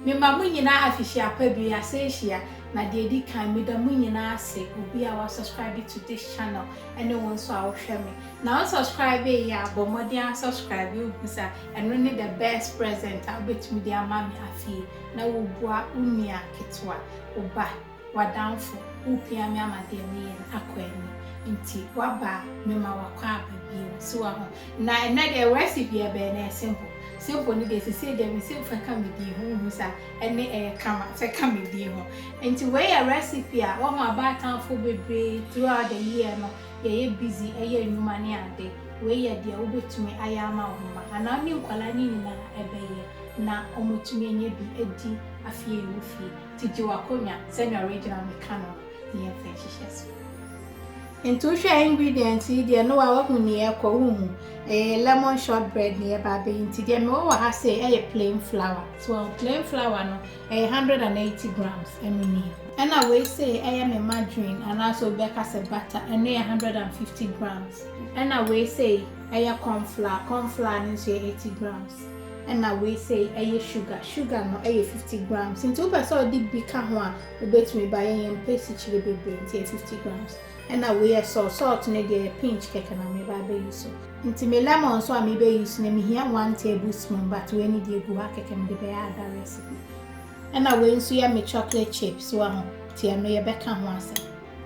me ma mu nyina afihia pa bi asehia na de edi kan me da mu nyina ase obi a wa subscribe to this channel ene won so a wo hwe me na subscribe ya bomodian subscribe you bisa eno ne the best present a betumi de ama me afie na wo bua unia ketwa oba wadanfo upia me amade me yen akwani nti waba me ma wakwa ababie so ho na the recipe e be na simple ni dey say dem say fa ka me di ho musa ene kama fa ka me di ho nti we a recipe a wo ma ba tanfo bebre throughout the year no ye busy enuma ne ade we ye dia wo betumi ayama wo ma ana ni nkwala ni na ebeye na omutumi enye bi edi afie wufie tiji wakonya send original mekano ni e fa hihyeso into share ingredients dey no wa hu ni e ko hu lemon shortbread ni e ba be nti dey me wo ha say plain flour so plain flour no 180 grams emini and we say me margarine and also bekase butter and 150 grams and we say corn flour ni say 80 grams and we say sugar no 50 grams into person di bika ho a obetumi buy yen paste chili bebre 50 grams and we salt ne dey pinch keke na me ba be use nti me lemon so a me be use na me here 1 tablespoon but we need dey go ha keke me be other recipe and we nso ya me chocolate chips so a ti me ye beka ho ase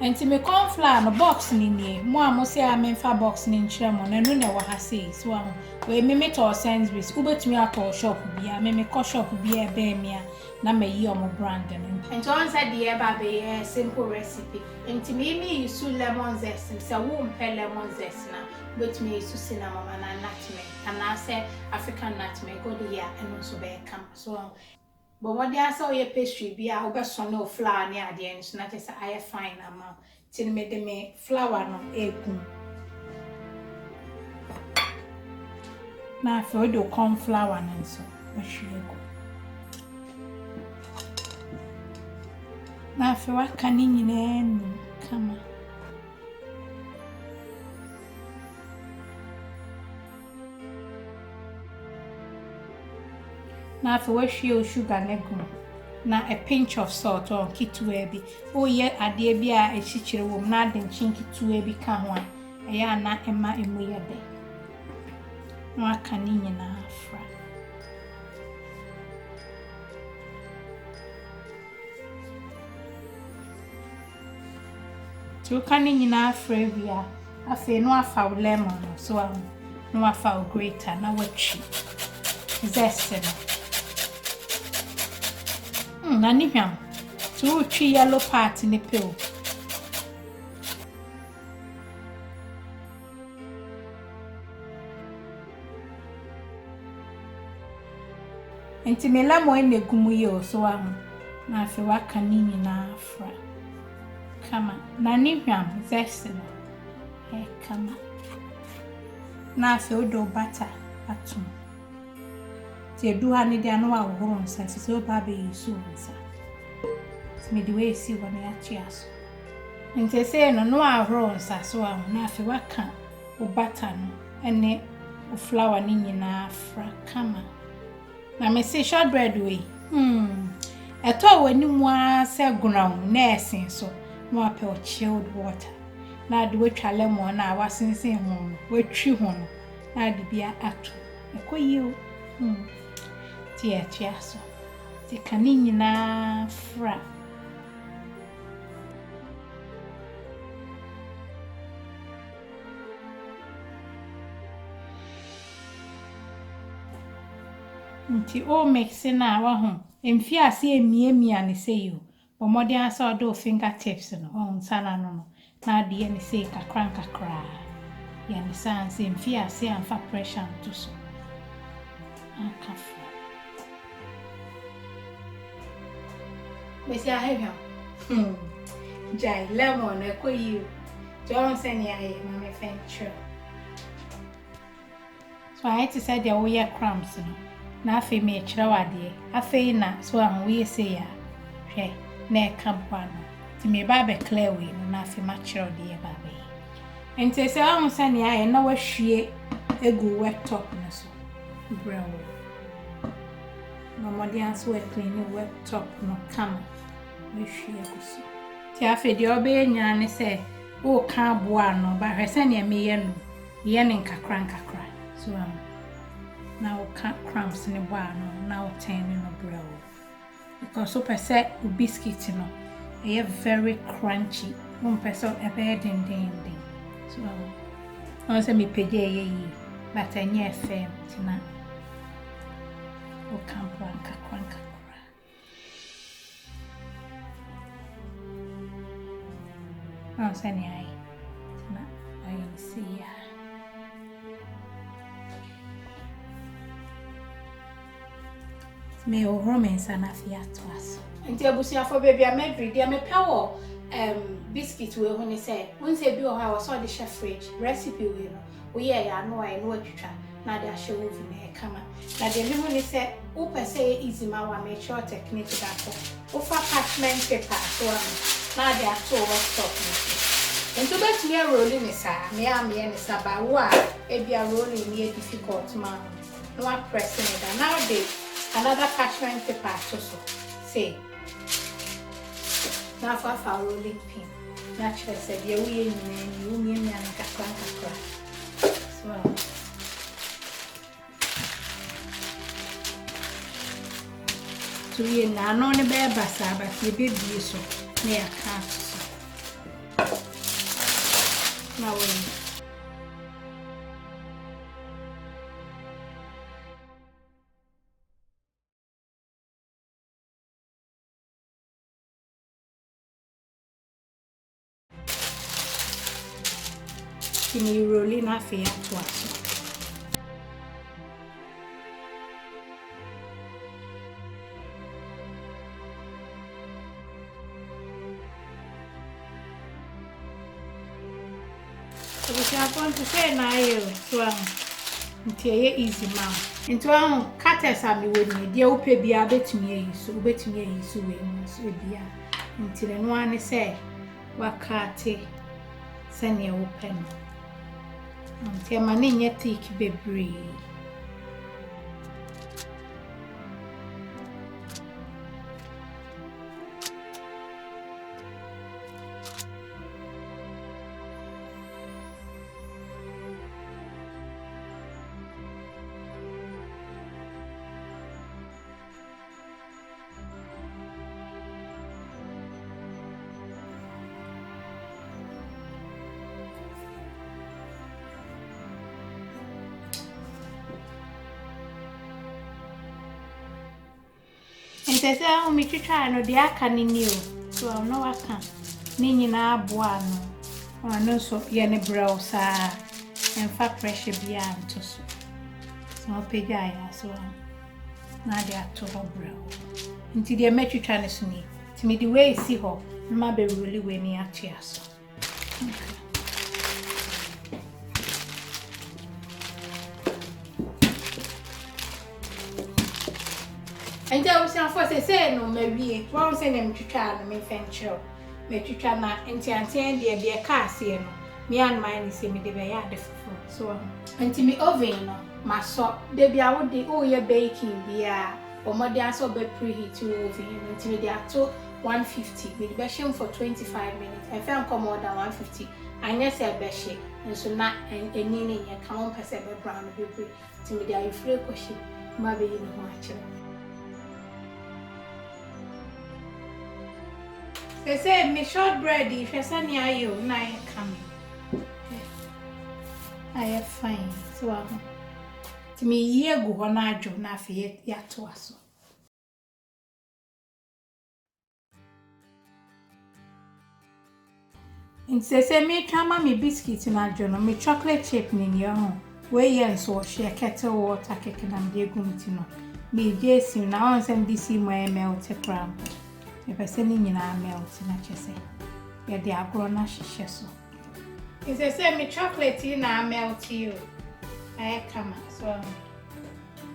nti me corn flour no box ni nie mo a mo say a me fa box ni nkyere mo na no na wa ha say so a we me to Sainsbury's ubetumi ato shop bia me ko shop bia e be me a na me yi omo brand no nti on said the eba be simple recipe nti me use lemon zest so wo mpe lemon zest na ubetumi use cinnamon na nutmeg and I say African nutmeg go the ya and so be come so but what they say your pastry bia obeso no flour ne ade en so na just I fine amount till me de me flour no ekum na for do corn flour na so ohwego na for waka ni nyina nu kama na for we sugar legum na a pinch of salt or kitwe bi o ye ade bi a echichire wo na ade nchin kitwe bi ka ho a eya na ema emu ye de waka ni nyina afra to kani nyina afra bia afi no afa lemon so no afa grater na watchi zest na ni hwam to twi yellow part ni pill enti me lemon na gumu ye so na afi waka ni nyina afra kama na ni hwam zest no kama na afi odo butter atum ti eduha ni dia no aworo nsa sisi oba be yesu nsa me di we si wona ya chiaso nte se no aworo nsa so na afi waka o butter no ene o flour ni nyina afra kama na me se shortbread we eto wani mu a se ground na esin so no apel chilled water na de wetwa lemon na wasensen ho wetwi ho na de bia ato ekoyi o tia so ti kanini na fra nti o mix na wa ho emfi ase emiemia ne seyo bomode asa do fingertips no on sana no na de ne sei kakra ya ne sanse emfi ase amfa pressure to so akafa Mesi ahebia. Jai lemon ekoyi. John send ya na me venture. So I to say there we crumbs no. Na afi me kire wade. Afi na so an we say ya. Hwe na e kampa no. Ti me ba be clear we no na afi ma kire de ba be. Enti say am send ya na wahwie egu wet top no so. Brown. no more the answer we clean wet top no come. We share so. Tia fe de obe nya ne say o ka boa no ba hwese ne me ye no ye ne nkakra so now crumbs in the bar now 10 in a bread because so per se biscuit no they are very crunchy one person a bed ding so I say me pay but I near firm tina o camp one I say I tina I see ya. Me o romance and afia to us. Nti abusia for baby a medri dia me pewo biscuit we ho ni say won say bi o ha wo so de chef fridge recipe we no we ya no ai no atwitwa na de ahye oven e kama na de me ho ni say wo pese easy ma wa make sure technique da ko wo fa parchment paper so na de ato wo stop ni nti bet me rolling ni sa me am ye ni sa ba wo a e bia rolling ni difficult ma no a press ni da now de another parchment paper so say now for our rolling pin naturally said yeah we you me and kakra so so we na no ne be basa but we be bi so na ya ka so now we Kini rolling afia to us. So we are going to say na you so ntie easy ma. Into an cutters am we ni dia upe bia betumi ayi so we no so bia. Ntire no an say wakate sene open. Ntia mane nye thick bebre. Ntese ahụ mi twitwa no de aka ni ni o so no aka ni nyina aboa no ano so ye ne brow sa emfa pressure bia nto so so pega ya so na de ato brow nti de metwitwa ne so ni ti me de we si ho ma be really we ni atia so And I was say no, maybe one say them to try and make venture. Me to try na enti dear car see no. Me and mine say me de be ya so enti me oven no ma so de bia wo de oh ye baking bia o mo de aso be preheat oven enti me de ato 150 me be shim for 25 minutes. I found come more than 150. I need say be shim and so na eni ni ye come person be brown be pre enti me de ayi free question ma be you no actually. They say me shortbread if you send you na coming. I am fine. So to me ye go na adwo na afi ya to aso. In say me tama me biscuit na adwo no me chocolate chip ni your home. We yen so share kettle water cake na me gum ti no. Me jesi na on sem disi mo melt cram. If I send in our melt in a chessy, yet they are grown as she so. If I say me chocolate in our melt you, I come so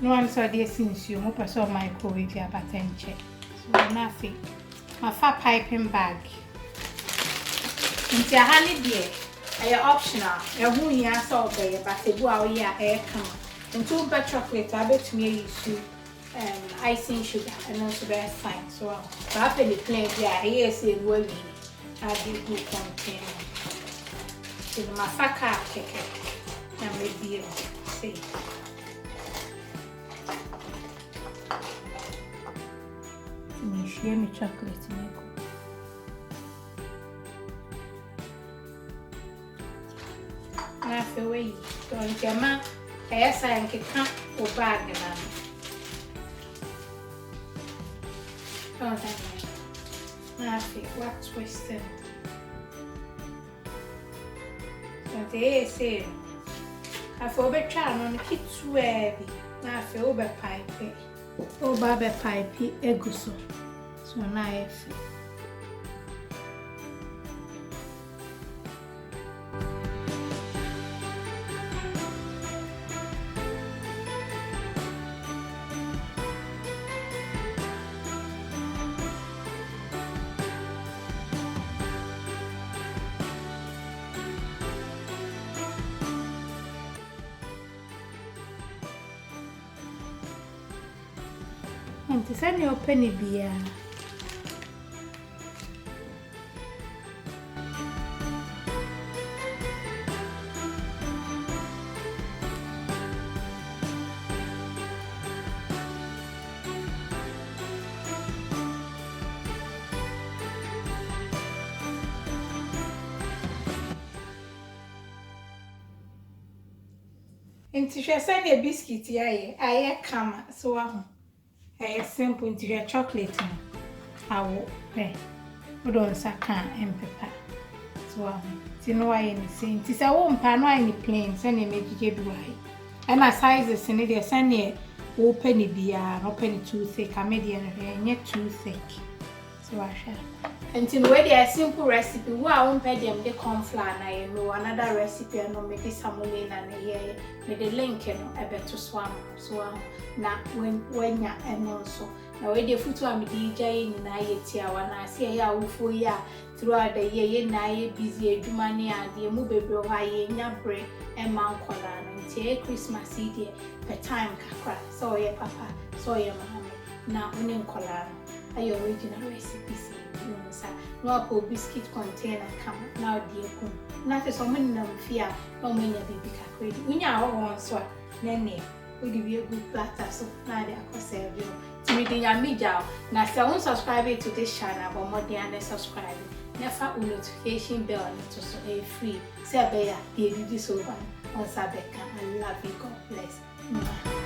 no one saw this since you hope I saw my microwave your button check. So nothing. My fat piping bag. Into a honey dear, I optional. A who ya saw by but a boy ya air come. And 2 bad chocolate, I bet me you icing sugar and also very fine. So after the plain, yeah, here say well, I did good container. So the masaka cake, and maybe say. Share me chocolate milk. I feel way. Don't you, ma? Yes, I can't go back now. Don't I feel what twisted. Don't they say? I feel better trying on the kids too heavy. I feel over pipe. Over pipe, eguso. So nice. And to send your penny beer. And to send a biscuit, I come so simple into your chocolate. I will pay. We don't sack and pepper. So, you know why anything. Tis a won't pan any plain, send a make it dry. And my sizes in it, send ye open it be open too thick, a medium and yet too thick. So I shall. And in way a simple recipe, we won't pay them the corn flour. I know another recipe and no make this samolina and here with the link and a better swam. So now when ya and also now with the food I'm DJ in Nayetia when I see ya for ya throughout the year na busy money and the move bro high in your brain and Mount Colan and take Christmas Eve per time kakra. So yeah papa, so yeah mammy. Now when Colan are your original recipes. No apple biscuit container come now dear coon. Not as many no fear, no many baby cake. We now want so nene. We give you a good platter so now they are serve you. To reading your media, now someone subscribe to this channel but more than subscribe. Never a notification bell to so a free. Say bear, baby this over on Sabeka. I love you, God bless.